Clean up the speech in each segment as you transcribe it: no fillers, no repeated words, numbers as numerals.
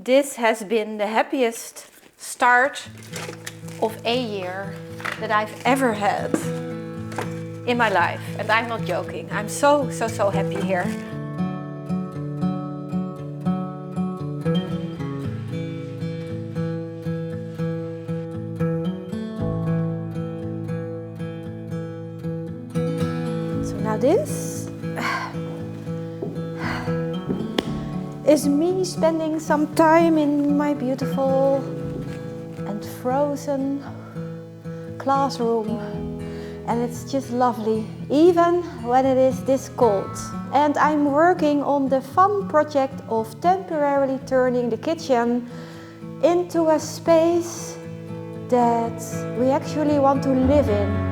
This has been the happiest start of a year that I've ever had in my life. And I'm not joking. I'm so happy here. So now this is me spending some time in my beautiful and frozen classroom, and it's just lovely even when it is this cold. And I'm working on the fun project of temporarily turning the kitchen into a space that we actually want to live in.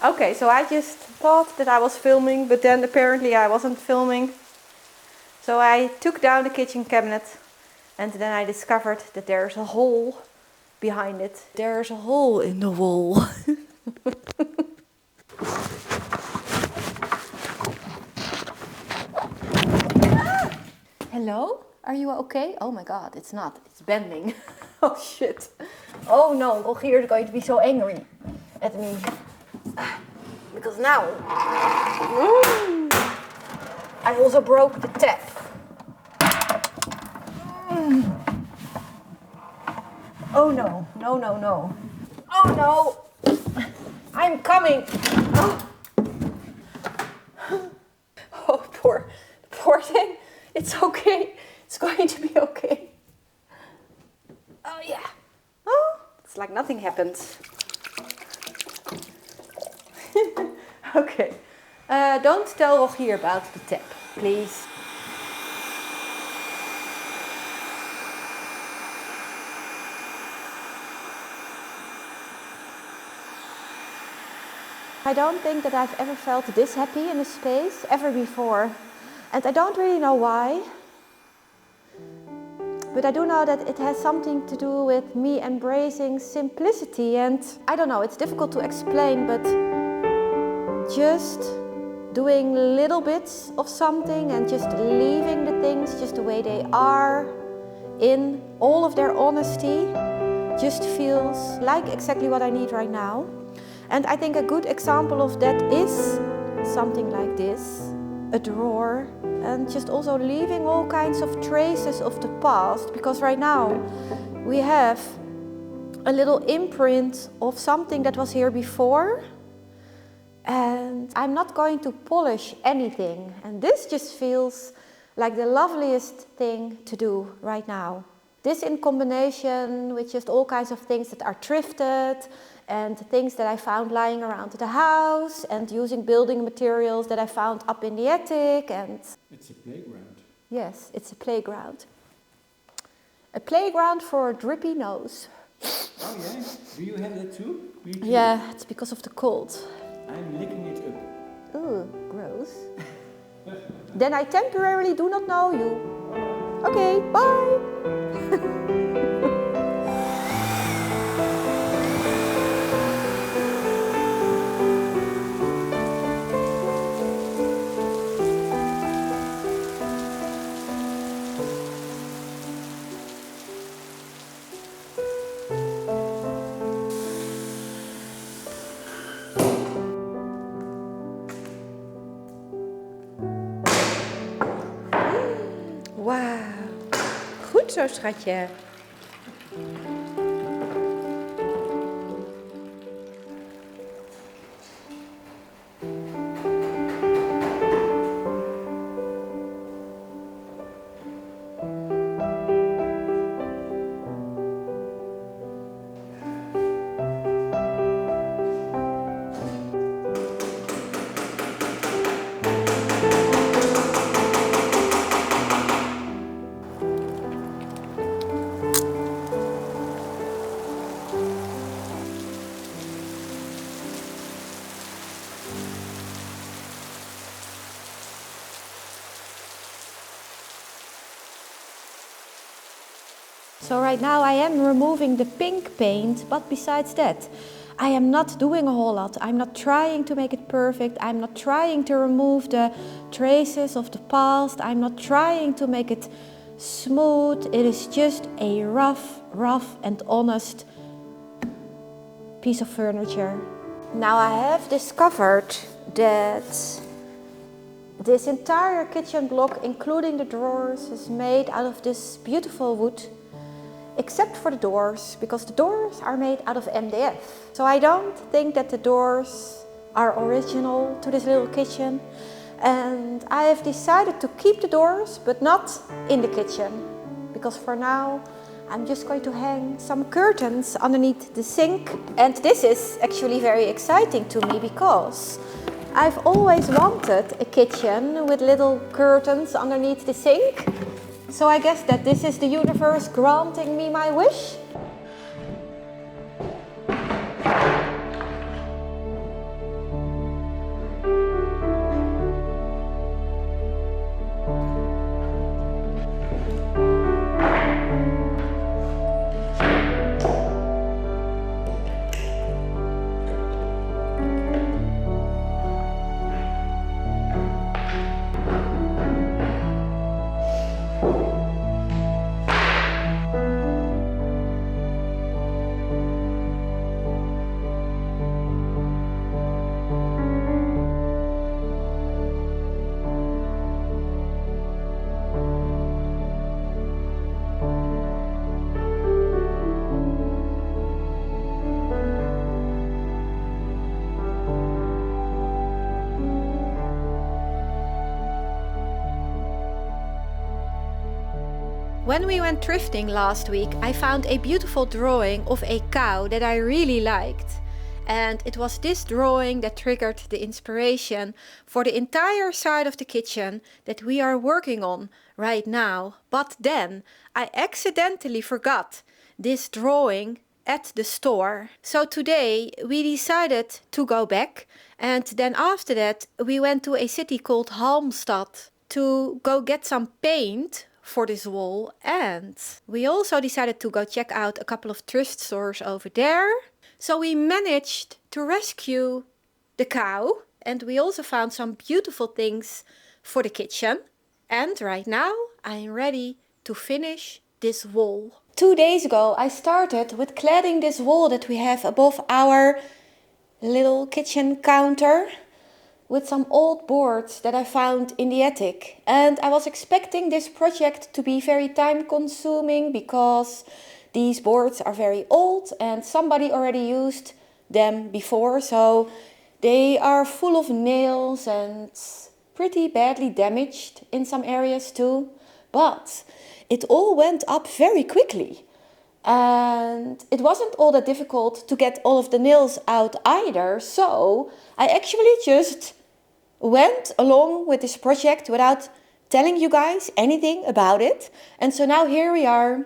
Okay, so I just thought that I was filming, but then apparently I wasn't filming. So I took down the kitchen cabinet and then I discovered that there's a hole behind it. There's a hole in the wall. Hello? Are you okay? Oh my god, it's not. It's bending. Oh shit. Oh no, Rogier is going to be so angry at me. Because now I also broke the tap. Oh no, no, no, no. Oh no, I'm coming. Oh, oh poor thing. It's okay. It's going to be okay. Oh yeah. Oh, it's like nothing happened. Okay. Don't tell Rogier about the tap, please. I don't think that I've ever felt this happy in a space ever before. And I don't really know why. But I do know that it has something to do with me embracing simplicity. And I don't know, it's difficult to explain, but just doing little bits of something and just leaving the things just the way they are in all of their honesty just feels like exactly what I need right now. And I think a good example of that is something like this, a drawer, and just also leaving all kinds of traces of the past, because right now we have a little imprint of something that was here before, and I'm not going to polish anything, and this just feels like the loveliest thing to do right now. This in combination with just all kinds of things that are thrifted and things that I found lying around the house and using building materials that I found up in the attic. And it's a playground. Yes, it's a playground. A playground for a drippy nose. Oh yeah? Do you have that too? Me too. Yeah, it's because of the cold. I'm licking it up. Ooh, gross. Then I temporarily do not know you. Okay, bye! Wauw, goed zo schatje. So right now I am removing the pink paint, but besides that, I am not doing a whole lot. I'm not trying to make it perfect. I'm not trying to remove the traces of the past. I'm not trying to make it smooth. It is just a rough and honest piece of furniture. Now I have discovered that this entire kitchen block, including the drawers, is made out of this beautiful wood. Except for the doors, because the doors are made out of MDF. So I don't think that the doors are original to this little kitchen. And I have decided to keep the doors, but not in the kitchen. Because for now, I'm just going to hang some curtains underneath the sink. And this is actually very exciting to me, because I've always wanted a kitchen with little curtains underneath the sink. So I guess that this is the universe granting me my wish. When we went thrifting last week, I found a beautiful drawing of a cow that I really liked. And it was this drawing that triggered the inspiration for the entire side of the kitchen that we are working on right now. But then I accidentally forgot this drawing at the store. So today we decided to go back, and then after that we went to a city called Halmstad to go get some paint for this wall, and we also decided to go check out a couple of thrift stores over there. So we managed to rescue the cow, and we also found some beautiful things for the kitchen. And right now I'm ready to finish this wall. 2 days ago I started with cladding this wall that we have above our little kitchen counter with some old boards that I found in the attic. And I was expecting this project to be very time consuming because these boards are very old and somebody already used them before, so they are full of nails and pretty badly damaged in some areas too. But it all went up very quickly. And it wasn't all that difficult to get all of the nails out either. So I actually just went along with this project without telling you guys anything about it. And so now here we are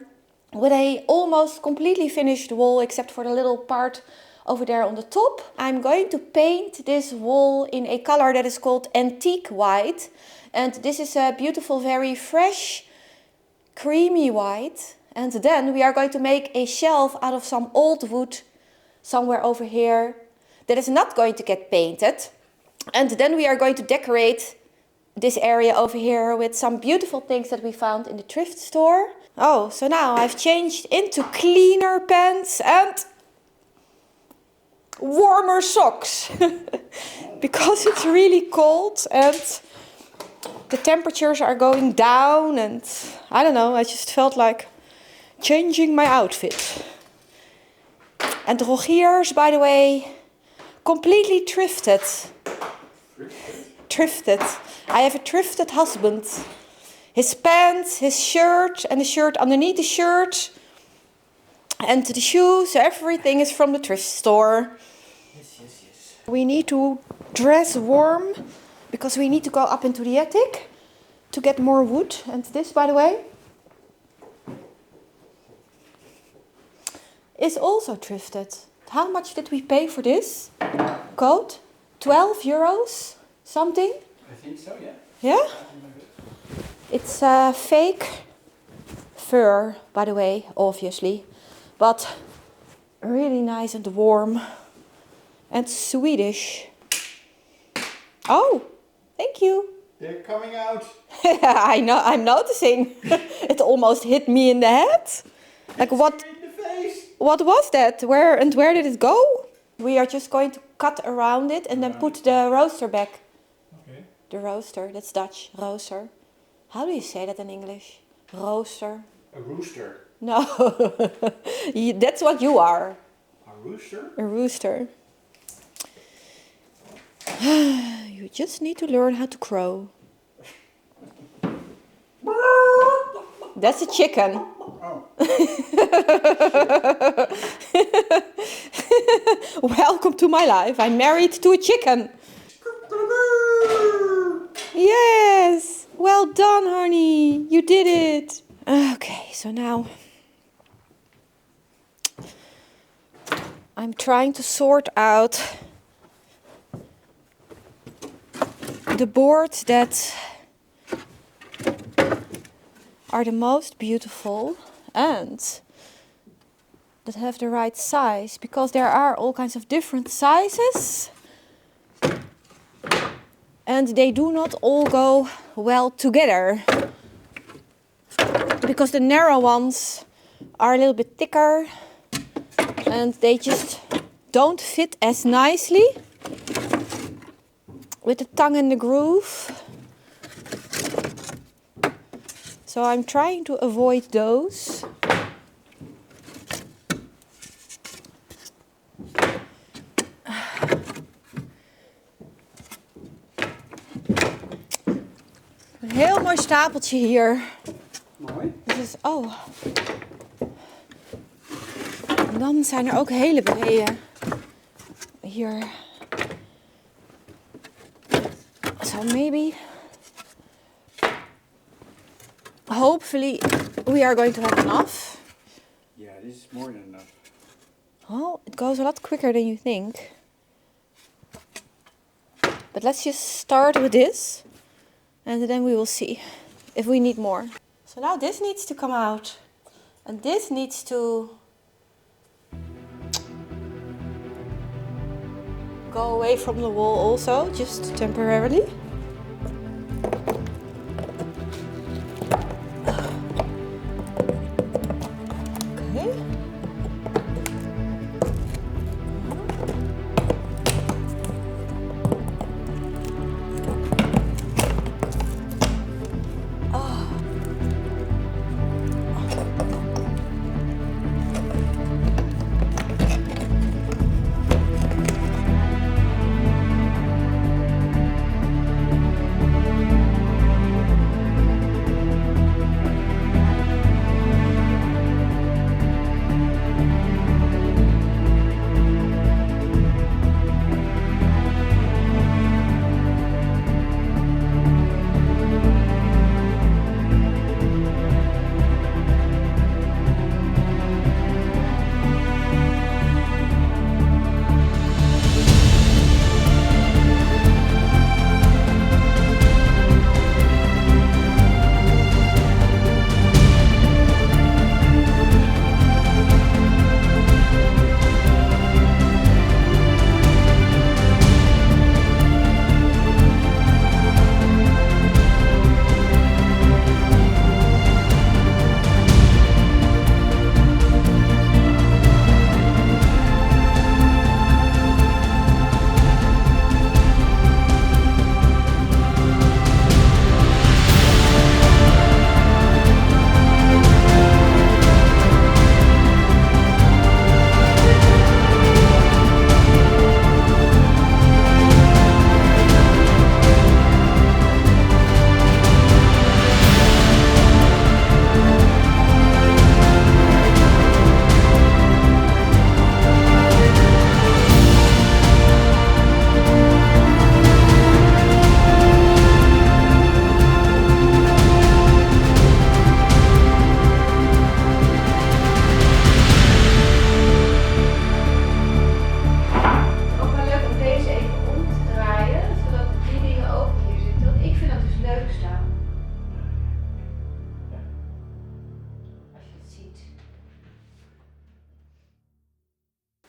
with a almost completely finished wall, except for the little part over there on the top. I'm going to paint this wall in a color that is called antique white. And this is a beautiful, very fresh, creamy white. And then we are going to make a shelf out of some old wood somewhere over here that is not going to get painted. And then we are going to decorate this area over here with some beautiful things that we found in the thrift store. Oh, so now I've changed into cleaner pants and warmer socks. Because it's really cold and the temperatures are going down, and I don't know, I just felt like changing my outfit. And Rogier's, by the way, completely thrifted. Thrifted. I have a thrifted husband. His pants, his shirt, and the shirt underneath the shirt, and the shoes, everything is from the thrift store. Yes, yes, yes. We need to dress warm because we need to go up into the attic to get more wood. And this, by the way, is also thrifted. How much did we pay for this coat? 12 euros something? I think so, yeah. Yeah? It's fake fur, by the way, obviously. But really nice and warm and Swedish. Oh, thank you. They're coming out. I know, I'm noticing. It almost hit me in the head. Like what? In the face. What was that? Where did it go? We are just going to cut around it and then put the roaster back. Okay. The roaster, that's Dutch, rooster. How do you say that in English? Rooster? A rooster. No, that's what you are. A rooster? A rooster. You just need to learn how to crow. That's a chicken. Oh. Welcome to my life. I'm married to a chicken. Yes. Well done, honey. You did it. Okay, so now I'm trying to sort out the boards that are the most beautiful and that have the right size, because there are all kinds of different sizes and they do not all go well together, because the narrow ones are a little bit thicker and they just don't fit as nicely with the tongue in the groove. So I'm trying to avoid those. Een heel mooi stapeltje hier. Mooi. Dit is, oh. En dan zijn er ook hele brede hier. So maybe, hopefully we are going to have enough. Yeah, this is more than enough. Oh, it goes a lot quicker than you think. But let's just start with this and then we will see if we need more. So now this needs to come out and this needs to go away from the wall also, just temporarily. Okay.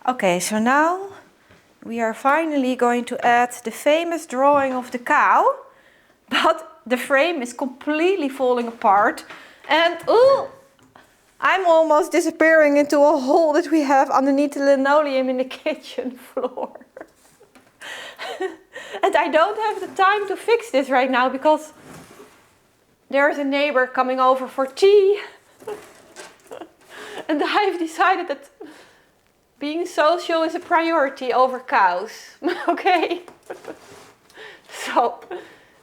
Okay, so now we are finally going to add the famous drawing of the cow, but the frame is completely falling apart and I'm almost disappearing into a hole that we have underneath the linoleum in the kitchen floor. And I don't have the time to fix this right now because there's a neighbor coming over for tea. And I've decided that being social is a priority over cows, okay? So,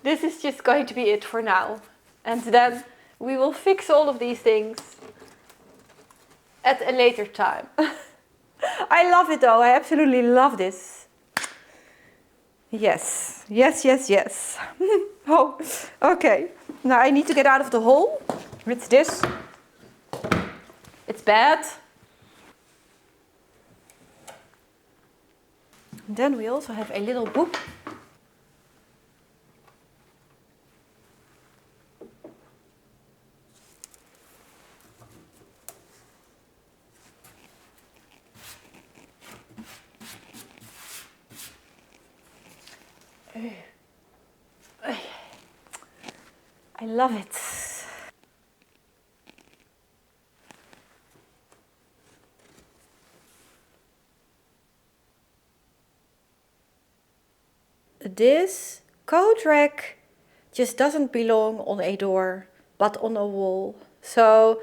this is just going to be it for now. And then we will fix all of these things at a later time. I love it though, I absolutely love this. Yes, yes, yes, yes. Oh, okay. Now I need to get out of the hole. It's this. It's bad. Then we also have a little book. I love it. This coat rack just doesn't belong on a door, but on a wall. So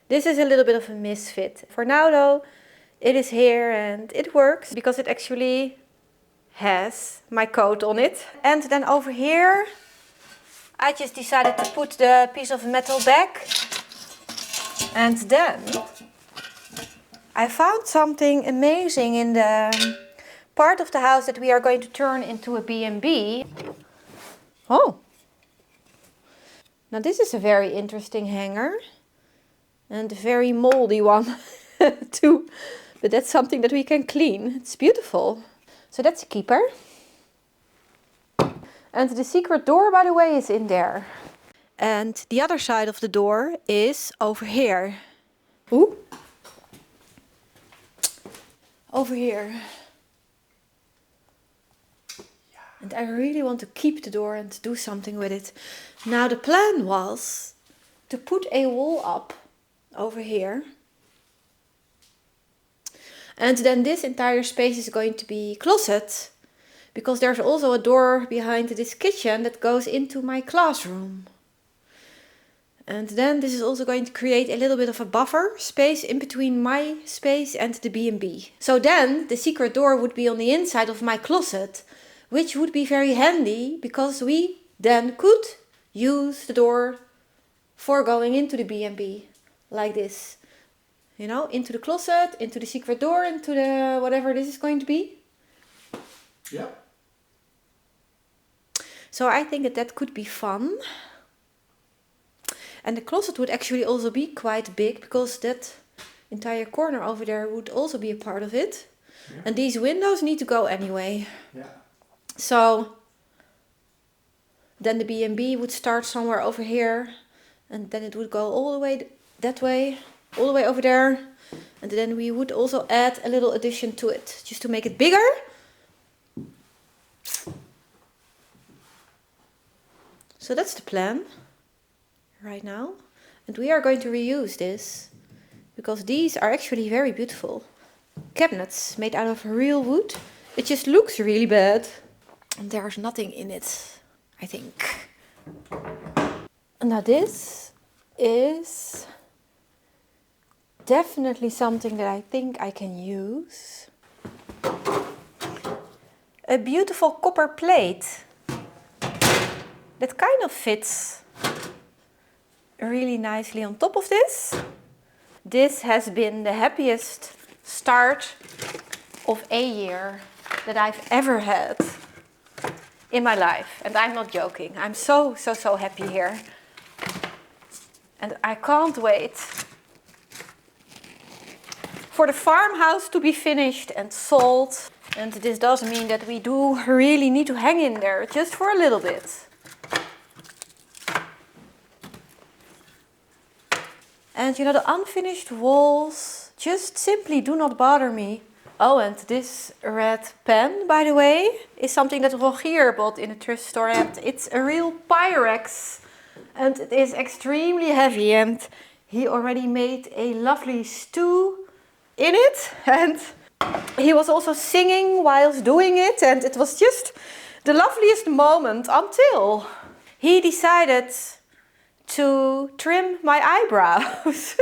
this is a little bit of a misfit. For now though, it is here and it works because it actually has my coat on it. And then over here, I just decided to put the piece of metal back. And then I found something amazing in the part of the house that we are going to turn into a B&B. Oh. Now this is a very interesting hanger. And a very moldy one too. But that's something that we can clean. It's beautiful. So that's a keeper. And the secret door, by the way, is in there. And the other side of the door is over here. Ooh. Over here. And I really want to keep the door and do something with it. Now the plan was to put a wall up over here. And then this entire space is going to be closet. Because there's also a door behind this kitchen that goes into my classroom. And then this is also going to create a little bit of a buffer space in between my space and the B&B. So then the secret door would be on the inside of my closet, which would be very handy because we then could use the door for going into the B&B like this. You know, into the closet, into the secret door, into the whatever this is going to be. Yeah. So I think that that could be fun. And the closet would actually also be quite big because that entire corner over there would also be a part of it. Yeah. And these windows need to go anyway. Yeah. So then the B&B would start somewhere over here and then it would go all the way that way, all the way over there. And then we would also add a little addition to it just to make it bigger. So that's the plan right now. And we are going to reuse this because these are actually very beautiful cabinets made out of real wood. It just looks really bad. And there's nothing in it, I think. Now this is definitely something that I think I can use. A beautiful copper plate that kind of fits really nicely on top of this. This has been the happiest start of a year that I've ever had in my life. And I'm not joking. I'm so happy here. And I can't wait for the farmhouse to be finished and sold. And this does mean that we do really need to hang in there just for a little bit. And you know, the unfinished walls just simply do not bother me. Oh, and this red pen, by the way, is something that Rogier bought in a thrift store. And it's a real Pyrex. And it is extremely heavy. And he already made a lovely stew in it. And he was also singing whilst doing it. And it was just the loveliest moment until he decided to trim my eyebrows.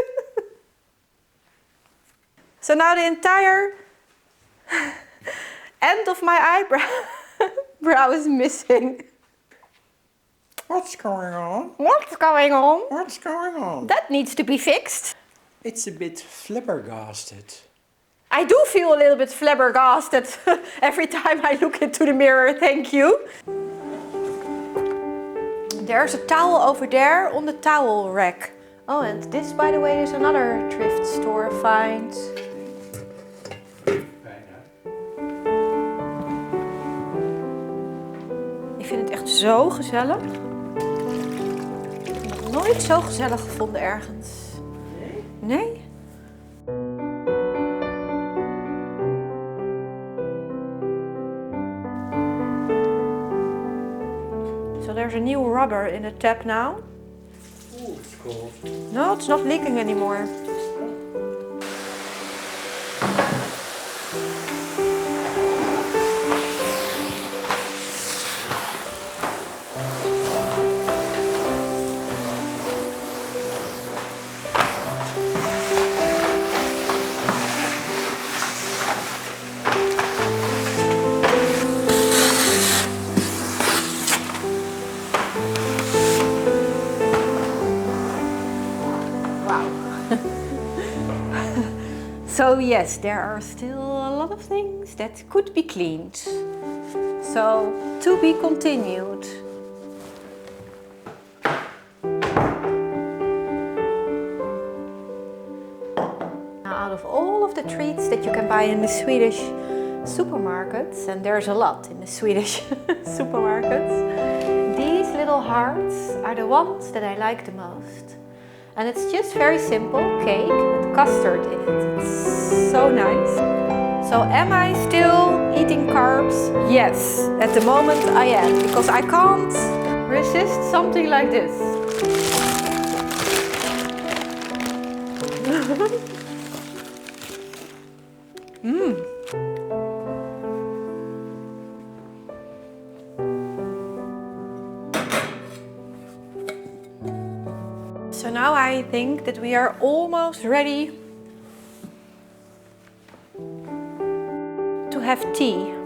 So now the entire end of my eyebrow is missing. What's going on? What's going on? What's going on? That needs to be fixed. It's a bit flabbergasted. I do feel a little bit flabbergasted every time I look into the mirror, thank you. There's a towel over there on the towel rack. Oh, and this, by the way, is another thrift store find. Ik vind het echt zo gezellig. Ik heb het nog nooit zo gezellig gevonden ergens. Nee? So there's a new rubber in the tap now. Ooh, it's cold. No, it's not leaking anymore. So yes, there are still a lot of things that could be cleaned. So, to be continued. Now, out of all of the treats that you can buy in the Swedish supermarkets, and there's a lot in the Swedish supermarkets, these little hearts are the ones that I like the most. And it's just very simple cake with custard in it. It's so nice. So am I still eating carbs? Yes, at the moment I am, because I can't resist something like this. So now I think that we are almost ready to have tea.